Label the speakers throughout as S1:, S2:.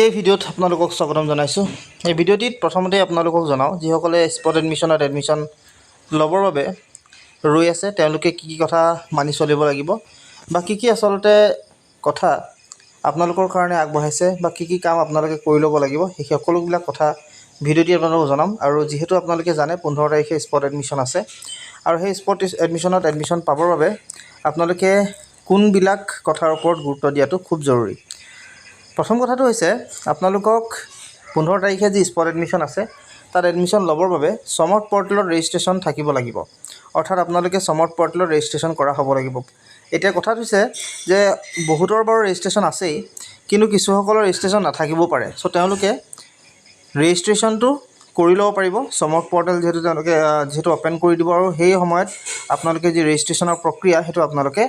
S1: এই ভিডিঅ'ত আপোনালোকক স্বাগতম জনাইছোঁ। এই ভিডিঅ'টিত প্ৰথমতে আপোনালোকক জনাওঁ যিসকলে স্পট এডমিশ্যনত এডমিশ্যন ল'বৰ বাবে ৰৈ আছে তেওঁলোকে কি কি কথা মানি চলিব লাগিব বা কি কি আচলতে কথা আপোনালোকৰ কাৰণে আগবঢ়াইছে বা কি কি কাম আপোনালোকে কৰি ল'ব লাগিব সেই সকলোবিলাক কথা ভিডিঅ'টি আপোনালোকক জনাম। আৰু যিহেতু আপোনালোকে জানে 15 তাৰিখে স্পট এডমিশ্যন আছে আৰু সেই স্পট এডমিশ্যনত এডমিশ্যন পাবৰ বাবে আপোনালোকে কোনবিলাক কথাৰ ওপৰত গুৰুত্ব দিয়াটো খুব জৰুৰী। প্ৰথম কথাটো হৈছে আপোনালোকক 15 তাৰিখে যি স্পট এডমিশ্যন আছে তাত এডমিশ্যন ল'বৰ বাবে সমৰ্থ পৰ্টেলত ৰেজিষ্ট্ৰেশ্যন থাকিব লাগিব। অৰ্থাৎ আপোনালোকে সমৰ্থ পৰ্টেলত ৰেজিষ্ট্ৰেশ্যন কৰা হ'ব লাগিব। এতিয়া কথাটো হৈছে যে বহুতৰ বাৰু ৰেজিষ্ট্ৰেশ্যন আছেই, কিন্তু কিছুসকলৰ ৰেজিষ্ট্ৰেশ্যন নাথাকিবও পাৰে। চ' তেওঁলোকে ৰেজিষ্ট্ৰেশ্যনটো কৰি ল'ব পাৰিব। সমৰ্থ পৰ্টেল যিহেতু অ'পেন কৰি দিব আৰু সেই সময়ত আপোনালোকে যি ৰেজিষ্ট্ৰেশ্যনৰ প্ৰক্ৰিয়া সেইটো আপোনালোকে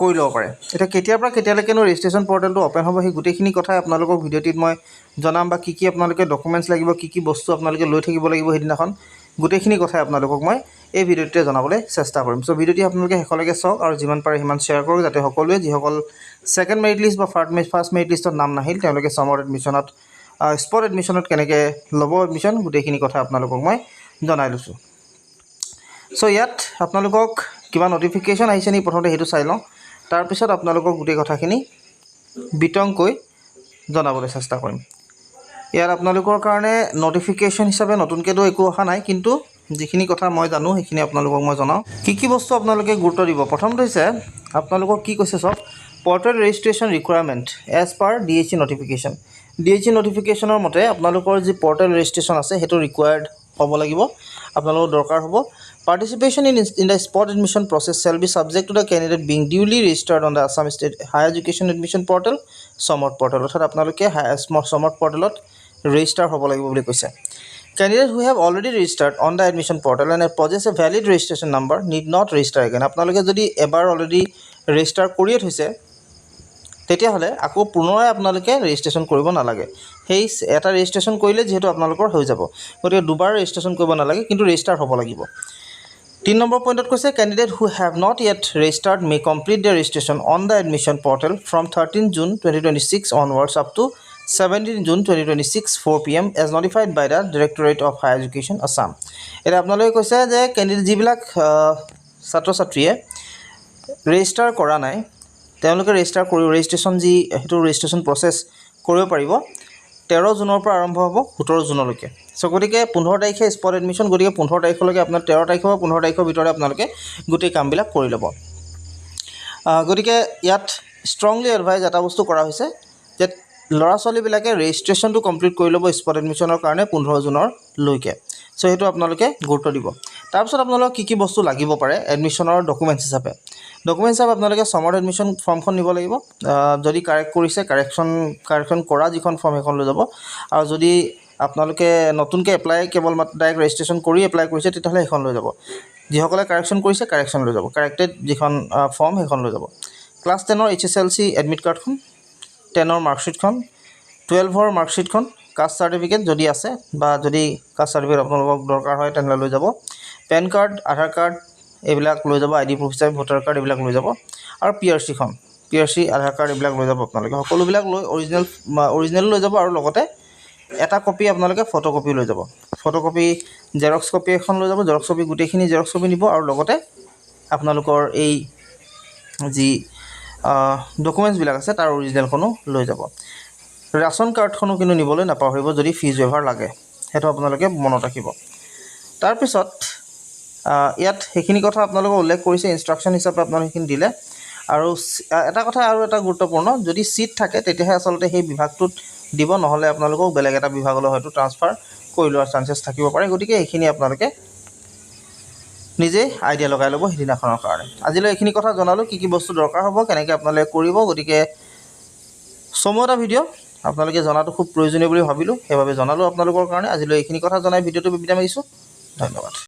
S1: কৰি ল'ব পাৰে। এতিয়া কেতিয়াৰ পৰা কেতিয়ালৈকেনো ৰেজিষ্ট্ৰেশ্যন পৰ্টেলটো অ'পেন হ'ব সেই গোটেইখিনি কথাই আপোনালোকক ভিডিঅ'টিত মই জনাম বা কি কি আপোনালোকে ডকুমেণ্টছ লাগিব, কি কি বস্তু আপোনালোকে লৈ থাকিব লাগিব সেইদিনাখন, গোটেইখিনি কথাই আপোনালোকক মই এই ভিডিঅ'টোতে জনাবলৈ চেষ্টা কৰিম। চ' ভিডিঅ'টি আপোনালোকে শেষলৈকে চাওক আৰু যিমান পাৰে সিমান শ্বেয়াৰ কৰক যাতে সকলোৱে যিসকল ছেকেণ্ড মেৰিট লিষ্ট বা ফাৰ্ষ্ট মেৰিট লিষ্টত নাম নাহিল তেওঁলোকে সমৰ্থ এডমিশ্যনত স্পট এডমিশ্যনত কেনেকৈ ল'ব এডমিশ্যন গোটেইখিনি কথা আপোনালোকক মই জনাই লৈছোঁ। চ' ইয়াত আপোনালোকক কিবা নটিফিকেশ্যন আহিছে নেকি প্ৰথমতে সেইটো চাই লওঁ, তাৰপিছত আপোনালোকক গোটেই কথাখিনি বিতংকৈ জনাবলৈ চেষ্টা কৰিম। ইয়াত আপোনালোকৰ কাৰণে নটিফিকেশ্যন হিচাপে নতুনকৈতো একো অহা নাই, কিন্তু যিখিনি কথা মই জানো সেইখিনি আপোনালোকক মই জনাওঁ। কি কি বস্তু আপোনালোকে গুৰুত্ব দিব। প্ৰথমটো হৈছে আপোনালোকক কি কৈছে চাওক, portal registration requirement as per DHE notification. DHE নটিফিকেশ্যনৰ মতে আপোনালোকৰ যি পৰ্টেল ৰেজিষ্ট্ৰেশ্যন আছে সেইটো ৰিকুৱাৰ্ড হ'ব লাগিব, আপোনালোকৰ দৰকাৰ হ'ব। Participation in the spot admission process shall be subject to the candidate being duly registered on the Assam State Higher Education Admission Portal, সমৰ্থ পৰ্টেল। অৰ্থাৎ আপোনালোকে সমৰ্থ পৰ্টেলত ৰেজিষ্টাৰ হ'ব লাগিব বুলি কৈছে। Candidates who have already registered on the admission portal and possess a valid registration number need not register again. আপোনালোকে যদি এবাৰ অলৰেডি ৰেজিষ্টাৰ কৰিয়ে থৈছে তেতিয়াহ'লে আকৌ পুনৰাই আপোনালোকে ৰেজিষ্ট্ৰেশ্যন কৰিব নালাগে। সেই এটা ৰেজিষ্ট্ৰেশ্যন কৰিলে যিহেতু আপোনালোকৰ হৈ যাব, গতিকে দুবাৰ ৰেজিষ্ট্ৰেশ্যন কৰিব নালাগে, কিন্তু ৰেজিষ্টাৰ হ'ব লাগিব। 3 নম্বৰ পইণ্টত কৈছে candidate who have not yet registered may complete the registration on the admission portal from 13 June 2026 onwards up to 17 June 2026 4 PM as notified by the directorate of higher education Assam. এতিয়া আপোনালোকে কৈছে যে কেণ্ডিডেট যিবিলাক ছাত্ৰ ছাত্ৰীয়ে ৰেজিষ্টাৰ কৰা নাই তেওঁলোকে ৰেজিষ্ট্ৰেশ্যন সেইটো ৰেজিষ্ট্ৰেশ্যন প্ৰচেছ কৰিব পাৰিব 13 জুনৰ পৰা আৰম্ভ হ'ব 17 জুনলৈকে। চ' গতিকে 15 তাৰিখে স্পট এডমিশ্যন, গতিকে 15 তাৰিখলৈকে আপোনাৰ 13 তাৰিখৰ পৰা 15 তাৰিখৰ ভিতৰতে আপোনালোকে গোটেই কামবিলাক কৰি ল'ব। গতিকে ইয়াত ষ্ট্ৰংলি এডভাইজ এটা বস্তু কৰা হৈছে যে ল'ৰা ছোৱালীবিলাকে ৰেজিষ্ট্ৰেশ্যনটো কমপ্লিট কৰি ল'ব স্পট এডমিশ্যনৰ কাৰণে 15 জুনলৈকে। চ' সেইটো আপোনালোকে গুৰুত্ব দিব। তাৰপিছত আপোনালোকক কি কি বস্তু লাগিব পাৰে এডমিশ্যনৰ ডকুমেণ্টছ হিচাপে আপোনালোকে সমৰ্থ এডমিশ্যন ফৰ্মখন নিব লাগিব। যদি কাৰেক্ট কৰিছে কাৰেকশ্যন কৰা যিখন ফৰ্ম সেইখন লৈ যাব। আৰু যদি আপোনালোকে নতুনকৈ কেৱল ডাইৰেক্ট ৰেজিষ্ট্ৰেশ্যন কৰি এপ্লাই কৰিছে তেতিয়াহ'লে সেইখন লৈ যাব। যিসকলে কাৰেকশ্যন কৰিছে কাৰেকশ্যন লৈ যাব, কাৰেক্টেড যিখন ফৰ্ম সেইখন লৈ যাব। ক্লাছ 10ৰ HSLC এডমিট কাৰ্ডখন, 10ৰ মাৰ্কশ্বিটখন, 12ৰ মাৰ্কশ্বিটখন, কাষ্ট চাৰ্টিফিকেট যদি আছে বা যদি কাষ্ট চাৰ্টিফিকেট আপোনালোকক দৰকাৰ হয় তেনেহ'লে লৈ যাব। পেন কাৰ্ড, আধাৰ কাৰ্ড এইবিলাক লৈ যাব, ID প্ৰুফ হিচাপে ভোটাৰ কাৰ্ড এইবিলাক লৈ যাব। আৰু PRC আধাৰ কাৰ্ড এইবিলাক লৈ যাব। আপোনালোকে সকলোবিলাক লৈ অৰিজিনেল লৈ যাব আৰু লগতে এটা কপি আপোনালোকে ফটোকপি লৈ যাব। ফটোকপি জেৰক্স কপি এখন লৈ যাব, জেৰক্স কপি গোটেইখিনি জেৰক্স কপি নিব আৰু লগতে আপোনালোকৰ এই যি ডকুমেণ্টছবিলাক আছে তাৰ অৰিজিনেলখনো লৈ যাব। ৰেচন কাৰ্ডখনো কিন্তু নিবলৈ নাপাহৰিব যদি ফিজ ৱেইভাৰ লাগে, সেইটো আপোনালোকে মনত ৰাখিব। তাৰপিছত ইয়াত সেইখিনি কথা আপোনালোকে উল্লেখ কৰিছে ইনষ্ট্ৰাকশ্যন হিচাপে আপোনালোকে সেইখিনি দিলে। আৰু এটা কথা আৰু এটা গুৰুত্বপূৰ্ণ, যদি ছিট থাকে তেতিয়াহে আচলতে সেই বিভাগটোত দিব, নহ'লে আপোনালোকক বেলেগ এটা বিভাগলৈ হয়তো ট্ৰান্সফাৰ কৰি লোৱাৰ চান্সেছ থাকিব পাৰে। গতিকে এইখিনি আপোনালোকে নিজেই আইডিয়া লগাই ল'ব সেইদিনাখনৰ কাৰণে। আজিলৈ এইখিনি কথা জনালোঁ, কি কি বস্তু দৰকাৰ হ'ব, কেনেকৈ আপোনালোকে কৰিব। গতিকে চমু এটা ভিডিঅ' আপোনালোকে জনাটো খুব প্ৰয়োজনীয় বুলি ভাবিলোঁ, সেইবাবে জনালোঁ আপোনালোকৰ কাৰণে। আজিলৈ এইখিনি কথা জনাই ভিডিঅ'টো বিদায় মাৰিছোঁ। ধন্যবাদ।